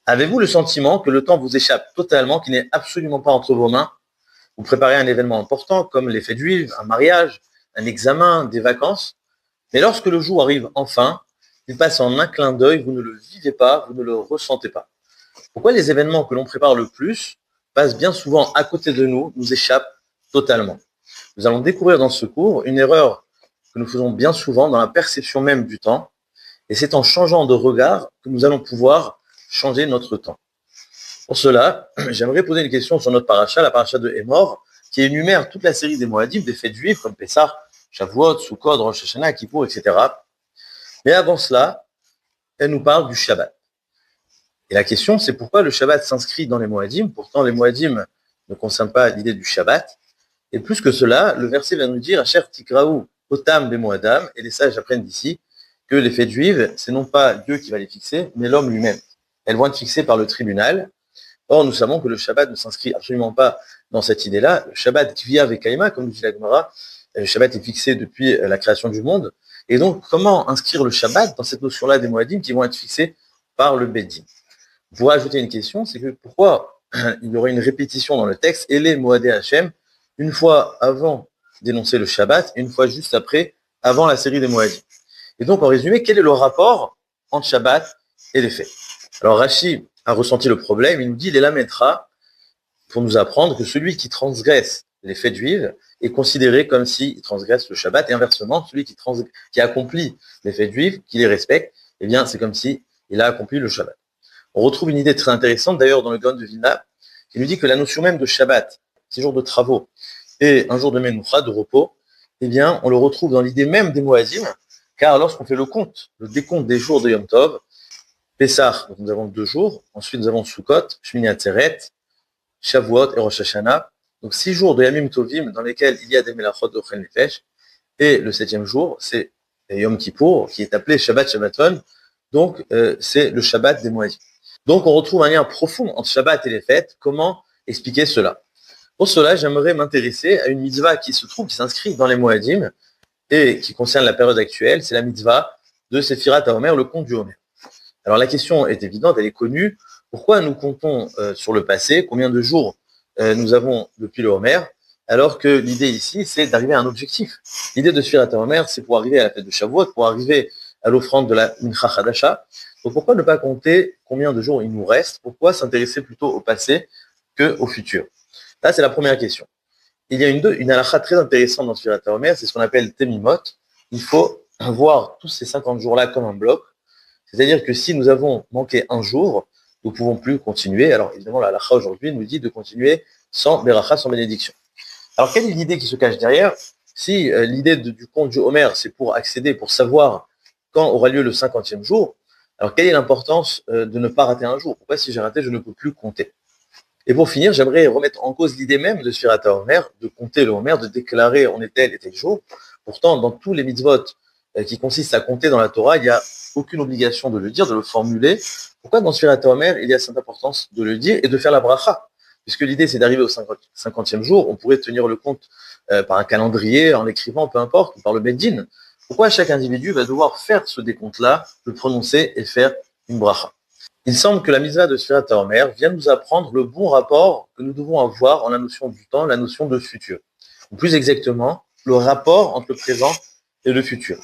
Avez-vous le sentiment que le temps vous échappe totalement, qu'il n'est absolument pas entre vos mains? Vous préparez un événement important comme les fêtes juives, un mariage, un examen, des vacances, mais lorsque le jour arrive enfin, il passe en un clin d'œil, vous ne le vivez pas, vous ne le ressentez pas. Pourquoi les événements que l'on prépare le plus passent bien souvent à côté de nous, nous échappent totalement? Nous allons découvrir dans ce cours une erreur que nous faisons bien souvent dans la perception même du temps, et c'est en changeant de regard que nous allons pouvoir changer notre temps. Pour cela, j'aimerais poser une question sur notre paracha, la paracha de Hémor, qui énumère toute la série des Moadim, des fêtes juives comme Pessah, Shavuot, Sukkot, Rosh Hashanah, Kippour, etc. Mais avant cela, elle nous parle du Shabbat. Et la question, c'est pourquoi le Shabbat s'inscrit dans les Moadim. Pourtant, les Moadim ne concernent pas l'idée du Shabbat. Et plus que cela, le verset va nous dire Asher tikraou otam bemoadam, et les sages apprennent d'ici que les fêtes juives, c'est non pas Dieu qui va les fixer, mais l'homme lui-même. Elles vont être fixées par le tribunal. Or, nous savons que le Shabbat ne s'inscrit absolument pas dans cette idée-là. Le Shabbat kvia vekaima, comme dit la Gemara, le Shabbat est fixé depuis la création du monde. Et donc, comment inscrire le Shabbat dans cette notion-là des Moadim qui vont être fixés par le Beddin? Vous pourrez ajouter une question, c'est que pourquoi il y aurait une répétition dans le texte, et les Moadé Hachem, une fois avant d'énoncer le Shabbat, et une fois juste après, avant la série des Moadim. Et donc, en résumé, quel est le rapport entre Shabbat et les fêtes? Alors, Rashi a ressenti le problème, il nous dit, il est la mettra pour nous apprendre que celui qui transgresse les fêtes juives est considéré comme s'il transgresse le Shabbat, et inversement, celui qui accomplit les fêtes juives, qui les respecte, eh bien, c'est comme s'il a accompli le Shabbat. On retrouve une idée très intéressante, d'ailleurs, dans le Gaon de Vilna, qui nous dit que la notion même de Shabbat, 6 jours de travaux, et un jour de Menoucha, de repos, eh bien, on le retrouve dans l'idée même des Moadim, car lorsqu'on fait le décompte des jours de Yom Tov, Pessah, donc nous avons 2 jours, ensuite nous avons Sukkot, Shmini Atzeret, Shavuot et Rosh Hashanah, donc 6 jours de Yamim Tovim dans lesquels il y a des Melachot de Ochel Nefesh, et le 7e jour, c'est Yom Kippour, qui est appelé Shabbat Shabbaton, donc c'est le Shabbat des Moadim. Donc on retrouve un lien profond entre Shabbat et les fêtes. Comment expliquer cela? Pour cela, j'aimerais m'intéresser à une mitzvah qui s'inscrit dans les Moadim et qui concerne la période actuelle, c'est la mitzvah de Sephirat HaOmer, le compte du Homer. Alors la question est évidente, elle est connue. Pourquoi nous comptons sur le passé? Combien de jours nous avons depuis le Homer? Alors que l'idée ici, c'est d'arriver à un objectif. L'idée de Sephirat HaOmer, c'est pour arriver à la fête de Shavuot, pour arriver à l'offrande de la Mincha Chadasha. Donc pourquoi ne pas compter combien de jours il nous reste? Pourquoi s'intéresser plutôt au passé qu'au futur? Là, c'est la première question. Il y a une halakha très intéressante dans Sephirat HaOmer, c'est ce qu'on appelle Temimot. Il faut voir tous ces 50 jours-là comme un bloc. C'est-à-dire que si nous avons manqué un jour, nous ne pouvons plus continuer. Alors évidemment, la halakha aujourd'hui nous dit de continuer sans beracha, sans bénédiction. Alors quelle est l'idée qui se cache derrière? Si l'idée du compte du Homer, c'est pour accéder, pour savoir quand aura lieu le 50e jour, alors quelle est l'importance de ne pas rater un jour? Pourquoi si j'ai raté, je ne peux plus compter? Et pour finir, j'aimerais remettre en cause l'idée même de Sephirat HaOmer, de compter le Homer, de déclarer on est tel et tel jour. Pourtant, dans tous les mitzvot qui consistent à compter dans la Torah, il n'y a aucune obligation de le dire, de le formuler. Pourquoi dans Sephirat HaOmer, il y a cette importance de le dire et de faire la bracha? Puisque l'idée, c'est d'arriver au 50e jour, on pourrait tenir le compte par un calendrier, en l'écrivant, peu importe, ou par le Beddin. Pourquoi chaque individu va devoir faire ce décompte-là, le prononcer et faire une bracha? Il semble que la mitzvah de Sephirat HaOmer vient nous apprendre le bon rapport que nous devons avoir en la notion du temps, la notion de futur. Ou plus exactement, le rapport entre le présent et le futur.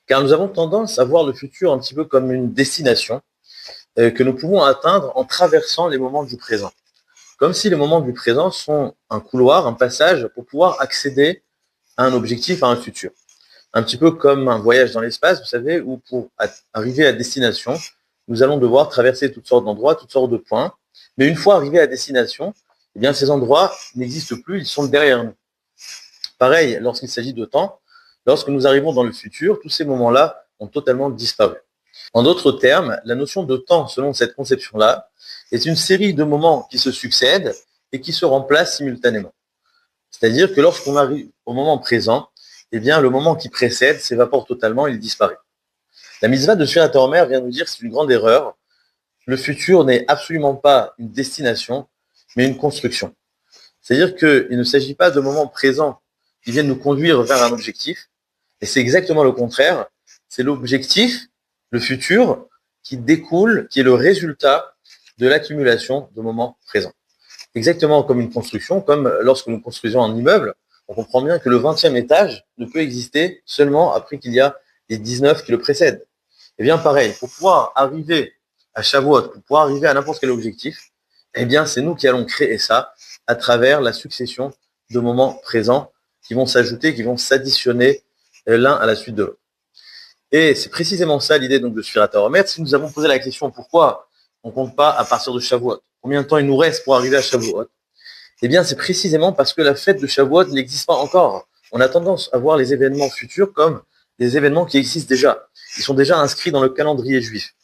Car nous avons tendance à voir le futur un petit peu comme une destination que nous pouvons atteindre en traversant les moments du présent. Comme si les moments du présent sont un couloir, un passage pour pouvoir accéder à un objectif, à un futur. Un petit peu comme un voyage dans l'espace, vous savez, où pour arriver à destination, nous allons devoir traverser toutes sortes d'endroits, toutes sortes de points. Mais une fois arrivés à destination, eh bien, ces endroits n'existent plus, ils sont derrière nous. Pareil, lorsqu'il s'agit de temps, lorsque nous arrivons dans le futur, tous ces moments-là ont totalement disparu. En d'autres termes, la notion de temps, selon cette conception-là, est une série de moments qui se succèdent et qui se remplacent simultanément. C'est-à-dire que lorsqu'on arrive au moment présent, eh bien, le moment qui précède s'évapore totalement, il disparaît. La mitzvah de Sephirat HaOmer vient nous dire que c'est une grande erreur. Le futur n'est absolument pas une destination, mais une construction. C'est-à-dire qu'il ne s'agit pas de moments présents qui viennent nous conduire vers un objectif, et c'est exactement le contraire. C'est l'objectif, le futur, qui découle, qui est le résultat de l'accumulation de moments présents. Exactement comme une construction, comme lorsque nous construisons un immeuble, on comprend bien que le 20e étage ne peut exister seulement après qu'il y a les 19 qui le précèdent. Eh bien, pareil, pour pouvoir arriver à Shavuot, pour pouvoir arriver à n'importe quel objectif, eh bien, c'est nous qui allons créer ça à travers la succession de moments présents qui vont s'ajouter, qui vont s'additionner l'un à la suite de l'autre. Et c'est précisément ça l'idée donc de Sfirat HaOmer. Si nous avons posé la question pourquoi on ne compte pas à partir de Shavuot, combien de temps il nous reste pour arriver à Shavuot, eh bien, c'est précisément parce que la fête de Shavuot n'existe pas encore. On a tendance à voir les événements futurs comme des événements qui existent déjà. Ils sont déjà inscrits dans le calendrier juif.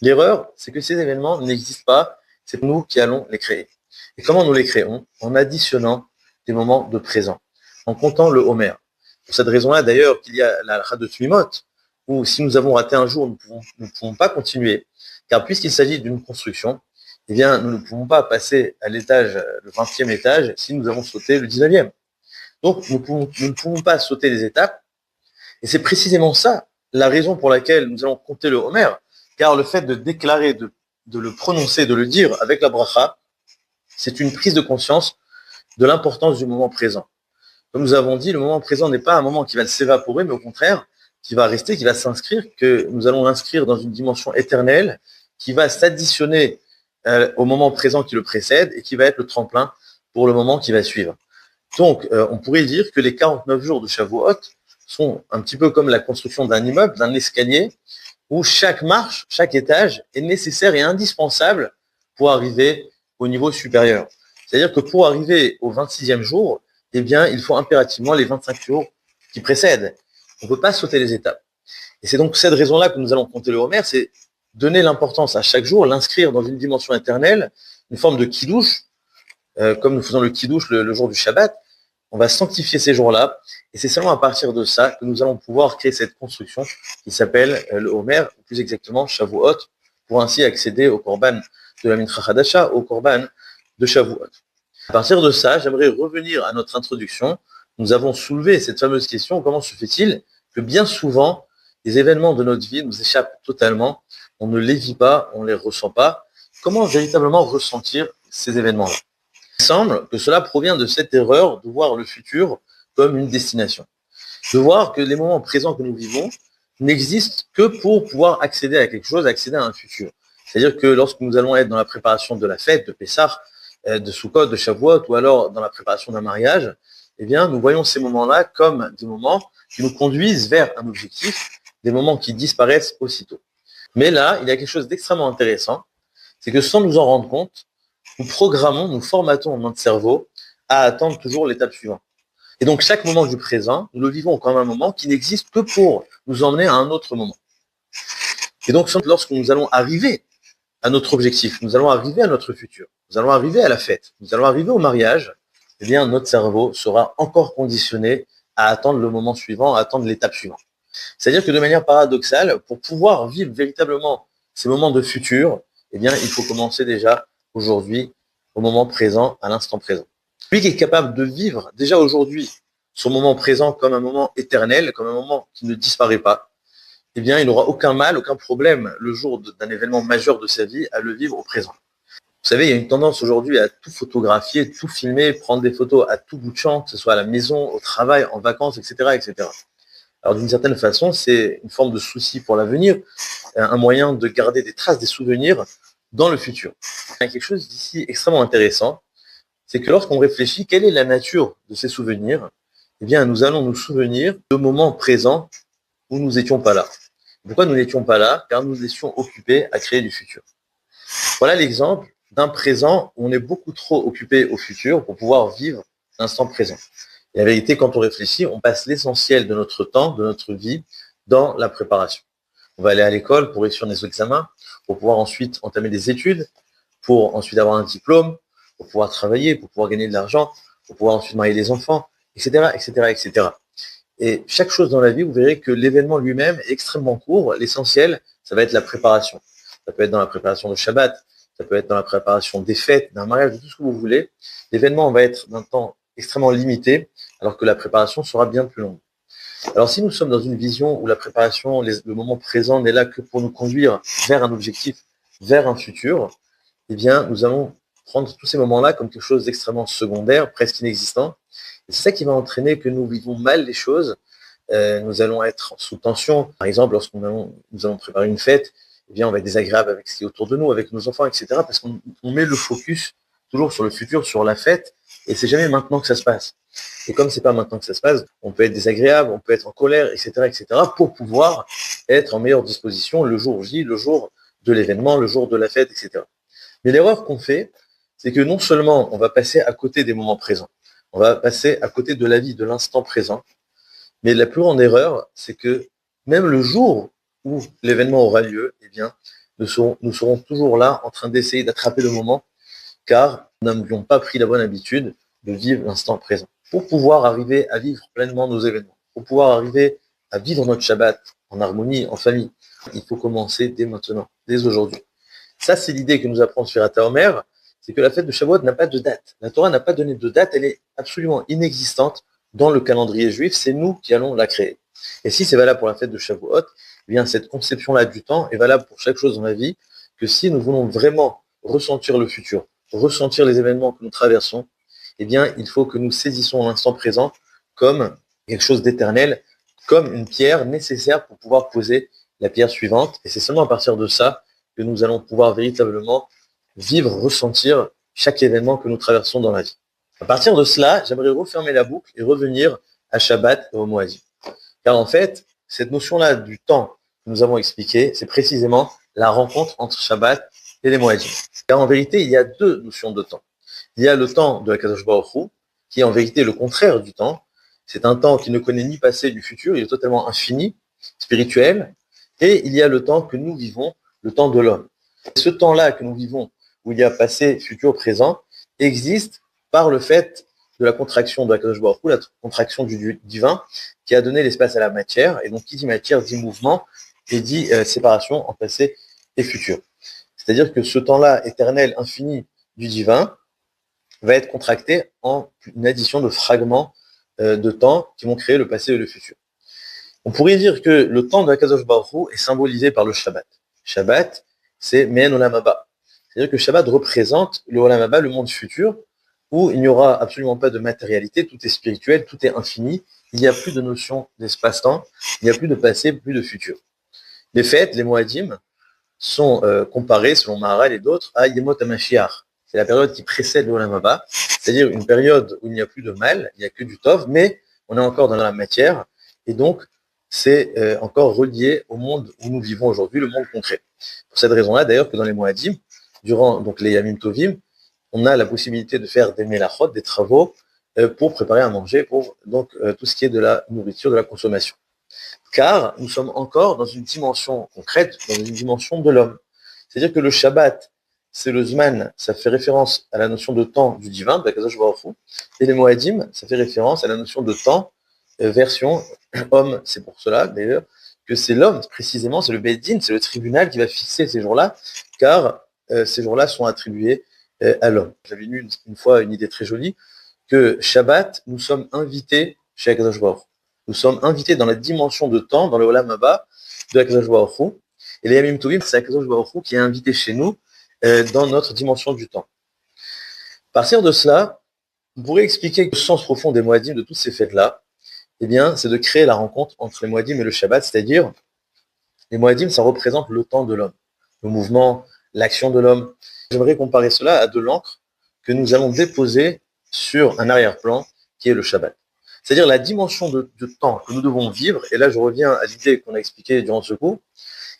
L'erreur, c'est que ces événements n'existent pas, c'est nous qui allons les créer. Et comment nous les créons? En additionnant des moments de présent, en comptant le Homer. Pour cette raison-là, d'ailleurs, qu'il y a la halakha de Tumimot, où si nous avons raté un jour, nous ne pouvons pas continuer, car puisqu'il s'agit d'une construction, eh bien, nous ne pouvons pas passer à l'étage, le 20e étage, si nous avons sauté le 19e. Donc, nous ne pouvons pas sauter les étapes. Et c'est précisément ça, la raison pour laquelle nous allons compter le Homer, car le fait de déclarer, de le prononcer, de le dire avec la bracha, c'est une prise de conscience de l'importance du moment présent. Comme nous avons dit, le moment présent n'est pas un moment qui va s'évaporer, mais au contraire, qui va rester, qui va s'inscrire, que nous allons l'inscrire dans une dimension éternelle, qui va s'additionner au moment présent qui le précède et qui va être le tremplin pour le moment qui va suivre. Donc, on pourrait dire que les 49 jours de Shavuot sont un petit peu comme la construction d'un immeuble, d'un escalier, où chaque marche, chaque étage est nécessaire et indispensable pour arriver au niveau supérieur. C'est-à-dire que pour arriver au 26e jour, eh bien, il faut impérativement les 25 jours qui précèdent. On ne peut pas sauter les étapes. Et c'est donc cette raison-là que nous allons compter le Homer, c'est donner l'importance à chaque jour, l'inscrire dans une dimension éternelle, une forme de kiddush, comme nous faisons le kiddush le jour du Shabbat. On va sanctifier ces jours-là, et c'est seulement à partir de ça que nous allons pouvoir créer cette construction qui s'appelle le Homer, ou plus exactement Shavuot, pour ainsi accéder au Korban de la Mincha Hadasha, au Korban de Shavuot. À partir de ça, j'aimerais revenir à notre introduction. Nous avons soulevé cette fameuse question, comment se fait-il que bien souvent, les événements de notre vie nous échappent totalement, on ne les vit pas, on ne les ressent pas. Comment véritablement ressentir ces événements-là? Il semble que cela provient de cette erreur de voir le futur comme une destination. De voir que les moments présents que nous vivons n'existent que pour pouvoir accéder à quelque chose, accéder à un futur. C'est-à-dire que lorsque nous allons être dans la préparation de la fête, de Pessah, de Sukkot, de Shavuot, ou alors dans la préparation d'un mariage, eh bien, nous voyons ces moments-là comme des moments qui nous conduisent vers un objectif, des moments qui disparaissent aussitôt. Mais là, il y a quelque chose d'extrêmement intéressant, c'est que sans nous en rendre compte, nous programmons, nous formatons notre cerveau à attendre toujours l'étape suivante. Et donc, chaque moment du présent, nous le vivons comme un moment qui n'existe que pour nous emmener à un autre moment. Et donc, lorsque nous allons arriver à notre objectif, nous allons arriver à notre futur, nous allons arriver à la fête, nous allons arriver au mariage, eh bien, notre cerveau sera encore conditionné à attendre le moment suivant, à attendre l'étape suivante. C'est-à-dire que de manière paradoxale, pour pouvoir vivre véritablement ces moments de futur, eh bien, il faut commencer déjà aujourd'hui, au moment présent, à l'instant présent. Lui qui est capable de vivre déjà aujourd'hui son moment présent comme un moment éternel, comme un moment qui ne disparaît pas, eh bien, il n'aura aucun mal, aucun problème le jour d'un événement majeur de sa vie à le vivre au présent. Vous savez, il y a une tendance aujourd'hui à tout photographier, tout filmer, prendre des photos à tout bout de champ, que ce soit à la maison, au travail, en vacances, etc., etc. Alors, d'une certaine façon, c'est une forme de souci pour l'avenir, un moyen de garder des traces, des souvenirs dans le futur. Il y a quelque chose d'ici extrêmement intéressant, c'est que lorsqu'on réfléchit, quelle est la nature de ces souvenirs? Eh bien, nous allons nous souvenir de moments présents où nous n'étions pas là. Pourquoi nous n'étions pas là? Car nous étions occupés à créer du futur. Voilà l'exemple d'un présent où on est beaucoup trop occupé au futur pour pouvoir vivre l'instant présent. Et la vérité, quand on réfléchit, on passe l'essentiel de notre temps, de notre vie, dans la préparation. On va aller à l'école pour réussir nos examens, pour pouvoir ensuite entamer des études, pour ensuite avoir un diplôme, pour pouvoir travailler, pour pouvoir gagner de l'argent, pour pouvoir ensuite marier des enfants, etc., etc., etc. Et chaque chose dans la vie, vous verrez que l'événement lui-même est extrêmement court. L'essentiel, ça va être la préparation. Ça peut être dans la préparation de Shabbat, ça peut être dans la préparation des fêtes, d'un mariage, de tout ce que vous voulez. L'événement va être d'un temps extrêmement limité, alors que la préparation sera bien plus longue. Alors si nous sommes dans une vision où la préparation, le moment présent n'est là que pour nous conduire vers un objectif, vers un futur, eh bien, nous allons prendre tous ces moments-là comme quelque chose d'extrêmement secondaire, presque inexistant. Et c'est ça qui va entraîner que nous vivons mal les choses. Nous allons être sous tension. Par exemple, nous allons préparer une fête, eh bien, on va être désagréable avec ce qui est autour de nous, avec nos enfants, etc. Parce qu'on met le focus toujours sur le futur, sur la fête, et c'est jamais maintenant que ça se passe. Et comme c'est pas maintenant que ça se passe, on peut être désagréable, on peut être en colère, etc., etc., pour pouvoir être en meilleure disposition le jour J, le jour de l'événement, le jour de la fête, etc. Mais l'erreur qu'on fait, c'est que non seulement on va passer à côté des moments présents, on va passer à côté de la vie, de l'instant présent, mais la plus grande erreur, c'est que même le jour où l'événement aura lieu, eh bien, nous serons toujours là en train d'essayer d'attraper le moment, car nous n'avions pas pris la bonne habitude de vivre l'instant présent. Pour pouvoir arriver à vivre pleinement nos événements, pour pouvoir arriver à vivre notre Shabbat en harmonie, en famille, il faut commencer dès maintenant, dès aujourd'hui. Ça, c'est l'idée que nous apprend Sfirata Omer, c'est que la fête de Shavuot n'a pas de date. La Torah n'a pas donné de date, elle est absolument inexistante dans le calendrier juif, c'est nous qui allons la créer. Et si c'est valable pour la fête de Shavuot, eh bien cette conception-là du temps est valable pour chaque chose dans la vie, que si nous voulons vraiment ressentir le futur, ressentir les événements que nous traversons, eh bien il faut que nous saisissons l'instant présent comme quelque chose d'éternel, comme une pierre nécessaire pour pouvoir poser la pierre suivante. Et c'est seulement à partir de ça que nous allons pouvoir véritablement vivre, ressentir chaque événement que nous traversons dans la vie. À partir de cela, j'aimerais refermer la boucle et revenir à Shabbat et au Moadim. Car en fait, cette notion-là du temps que nous avons expliqué, c'est précisément la rencontre entre Shabbat et les Moadim. Car en vérité, il y a deux notions de temps. Il y a le temps de la Kadosh Baruch Hu, qui est en vérité le contraire du temps. C'est un temps qui ne connaît ni passé ni futur, il est totalement infini, spirituel. Et il y a le temps que nous vivons, le temps de l'homme. Ce temps-là que nous vivons, où il y a passé, futur, présent, existe par le fait de la contraction de la Kadosh Baruch Hu, la contraction du divin, qui a donné l'espace à la matière. Et donc, qui dit matière dit mouvement et dit séparation en passé et futur. C'est-à-dire que ce temps-là éternel, infini du divin, va être contracté en une addition de fragments de temps qui vont créer le passé et le futur. On pourrait dire que le temps de la Kadosh Baruch Hu est symbolisé par le Shabbat. Shabbat, c'est Men Olam Haba. C'est-à-dire que Shabbat représente le Olam Haba, le monde futur, où il n'y aura absolument pas de matérialité, tout est spirituel, tout est infini, il n'y a plus de notion d'espace-temps, il n'y a plus de passé, plus de futur. Les fêtes, les Moadim, sont comparés, selon Maharal et d'autres, à Yemot HaMashiach. C'est la période qui précède le Olam Haba, c'est-à-dire une période où il n'y a plus de mal, il n'y a que du Tov, mais on est encore dans la matière, et donc c'est encore relié au monde où nous vivons aujourd'hui, le monde concret. Pour cette raison-là, d'ailleurs, que dans les Moadim, durant donc les Yamim Tovim, on a la possibilité de faire des melachot, des travaux, pour préparer à manger, pour donc tout ce qui est de la nourriture, de la consommation. Car nous sommes encore dans une dimension concrète, dans une dimension de l'homme. C'est-à-dire que le Shabbat, c'est le Zman, ça fait référence à la notion de temps du divin, de la Kadosh Baruch Hu, et les Moadim, ça fait référence à la notion de temps, version homme. C'est pour cela, d'ailleurs, que c'est l'homme, précisément, c'est le Beddin, c'est le tribunal qui va fixer ces jours-là, car ces jours-là sont attribués à l'homme. J'avais lu une fois une idée très jolie, que Shabbat, nous sommes invités chez Akadosh Baruch Hu. Nous sommes invités dans la dimension de temps, dans le Olam Haba de Akadosh Baruch Hu. Et les Yamim Tovim, c'est Akadosh Baruch Hu qui est invité chez nous dans notre dimension du temps. À partir de cela, on pourrait expliquer que le sens profond des Moadim, de toutes ces fêtes-là, eh bien, c'est de créer la rencontre entre les Moadim et le Shabbat, c'est-à-dire, les Moadim, ça représente le temps de l'homme, le mouvement, l'action de l'homme. J'aimerais comparer cela à de l'encre que nous allons déposer sur un arrière-plan qui est le Shabbat. C'est-à-dire la dimension de temps que nous devons vivre, et là je reviens à l'idée qu'on a expliquée durant ce cours,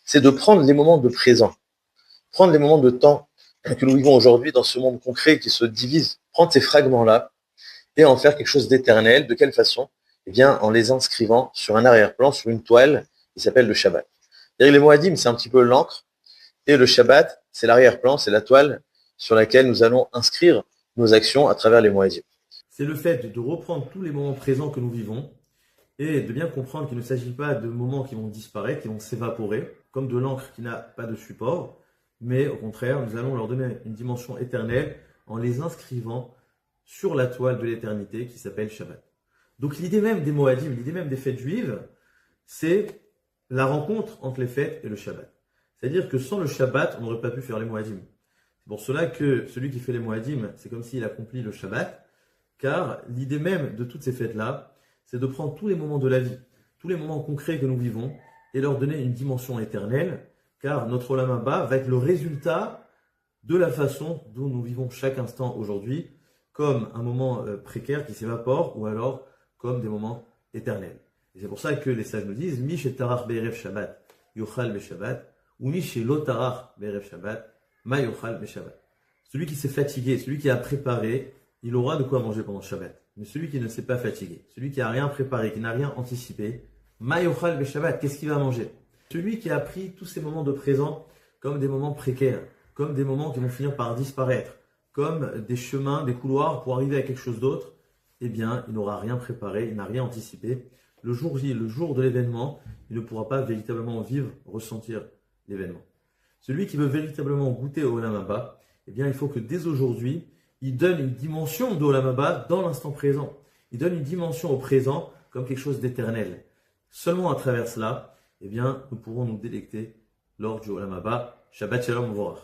c'est de prendre les moments de présent, prendre les moments de temps que nous vivons aujourd'hui dans ce monde concret qui se divise, prendre ces fragments-là et en faire quelque chose d'éternel. De quelle façon? Eh bien, en les inscrivant sur un arrière-plan, sur une toile qui s'appelle le Shabbat. C'est-à-dire les Moadim, c'est un petit peu l'encre, et le Shabbat, c'est l'arrière-plan, c'est la toile sur laquelle nous allons inscrire nos actions à travers les Moadim. C'est le fait de reprendre tous les moments présents que nous vivons et de bien comprendre qu'il ne s'agit pas de moments qui vont disparaître, qui vont s'évaporer, comme de l'encre qui n'a pas de support, mais au contraire, nous allons leur donner une dimension éternelle en les inscrivant sur la toile de l'éternité qui s'appelle Shabbat. Donc l'idée même des Moadim, l'idée même des fêtes juives, c'est la rencontre entre les fêtes et le Shabbat. C'est-à-dire que sans le Shabbat, on n'aurait pas pu faire les Moadim. C'est pour cela que celui qui fait les Moadim, c'est comme s'il accomplit le Shabbat, car l'idée même de toutes ces fêtes-là, c'est de prendre tous les moments de la vie, tous les moments concrets que nous vivons, et leur donner une dimension éternelle, car notre Olam Haba va être le résultat de la façon dont nous vivons chaque instant aujourd'hui, comme un moment précaire qui s'évapore, ou alors comme des moments éternels. Et c'est pour ça que les sages nous disent, Mi shetarach be'erev Shabbat, yochal be'Shabbat, ou Mi shelotarach be'erev Shabbat, ma yochal be'Shabbat. Celui qui s'est fatigué, celui qui a préparé, il aura de quoi manger pendant Shabbat. Mais celui qui ne s'est pas fatigué, celui qui n'a rien préparé, qui n'a rien anticipé, ma yochal be'Shabbat, qu'est-ce qu'il va manger? Celui qui a pris tous ces moments de présent comme des moments précaires, comme des moments qui vont finir par disparaître, comme des chemins, des couloirs pour arriver à quelque chose d'autre, eh bien, il n'aura rien préparé, il n'a rien anticipé. Le jour J, le jour de l'événement, il ne pourra pas véritablement vivre, ressentir l'événement. Celui qui veut véritablement goûter au Olam Haba, eh bien, il faut que dès aujourd'hui, il donne une dimension de Olam Haba dans l'instant présent. Il donne une dimension au présent comme quelque chose d'éternel. Seulement à travers cela, eh bien, nous pourrons nous délecter lors du Olam Haba. Shabbat Shalom Vorach.